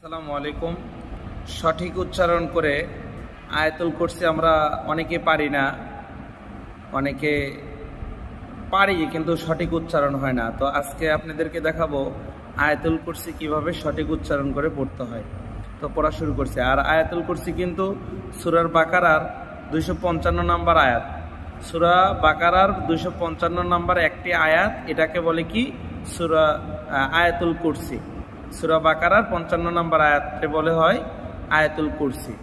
আসসালামু আলাইকুম। সঠিক উচ্চারণ করে আয়াতুল কুরসি আমরা অনেকে পারি না, অনেকে পারি কিন্তু সঠিক উচ্চারণ হয় না। তো আজকে আপনাদেরকে দেখাবো আয়াতুল কুরসি কিভাবে সঠিক উচ্চারণ করে পড়তে হয়। তো পড়া শুরু করছি। আর আয়াতুল কুরসি কিন্তু সূরা বাকারার 255 নম্বর আয়াত। সূরা বাকারার 255 নম্বর একটি আয়াত, এটাকে বলে কি সূরা আয়াতুল কুরসি। সূরা বাকারার 55 নম্বর আয়াতকে বলে হয় আয়াতুল কুরসি।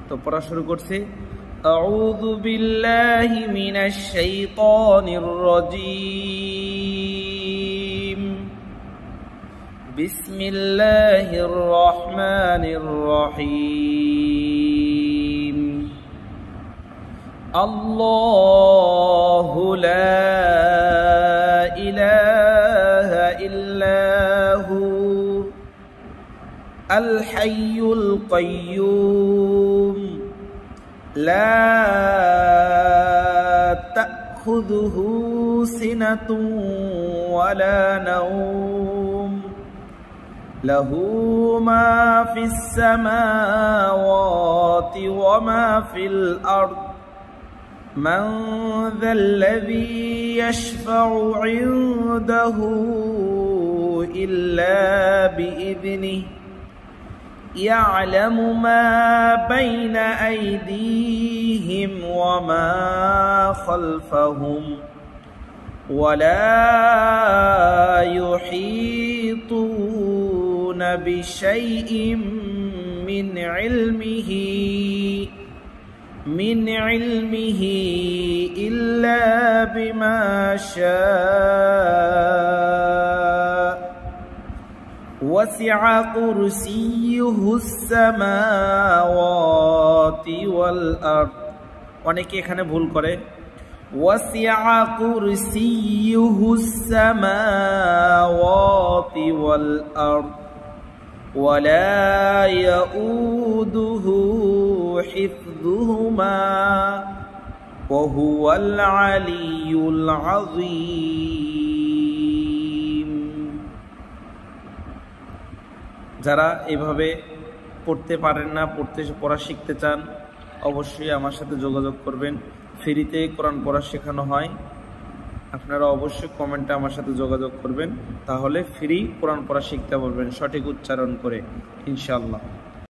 তো পড়া শুরু করছি। আউযু বিল্লাহি মিনাশ শাইতানির রাজীম। বিসমিল্লাহির রহমানির রহিম। আল্লাহু লা ইলাহা ইল্লা হু الحي القيوم لا تأخذه سنة ولا نوم له ما في السماوات وما في الأرض من ذا الذي يشفع عنده إلا بإذنه يعلم ما بين أيديهم وما خلفهم ولا يحيطون بشيء من علمه إلا بما شاء وسع كرسيه السماوات والأرض। অনেকে এখানে ভুল করে وسع كرسيه السماوات والأرض ولا يؤوده حفظهما وهو العلي العظيم। যারা এভাবে পড়তে পারেন না, পড়া শিখতে চান, অবশ্যই আমার সাথে যোগাযোগ করবেন। ফ্রিতে কোরআন পড়া শেখানো হয়। আপনারা অবশ্যই কমেন্টে আমার সাথে যোগাযোগ করবেন, তাহলে ফ্রি কোরআন পড়া শিখতে পারবেন সঠিক উচ্চারণ করে ইনশাআল্লাহ।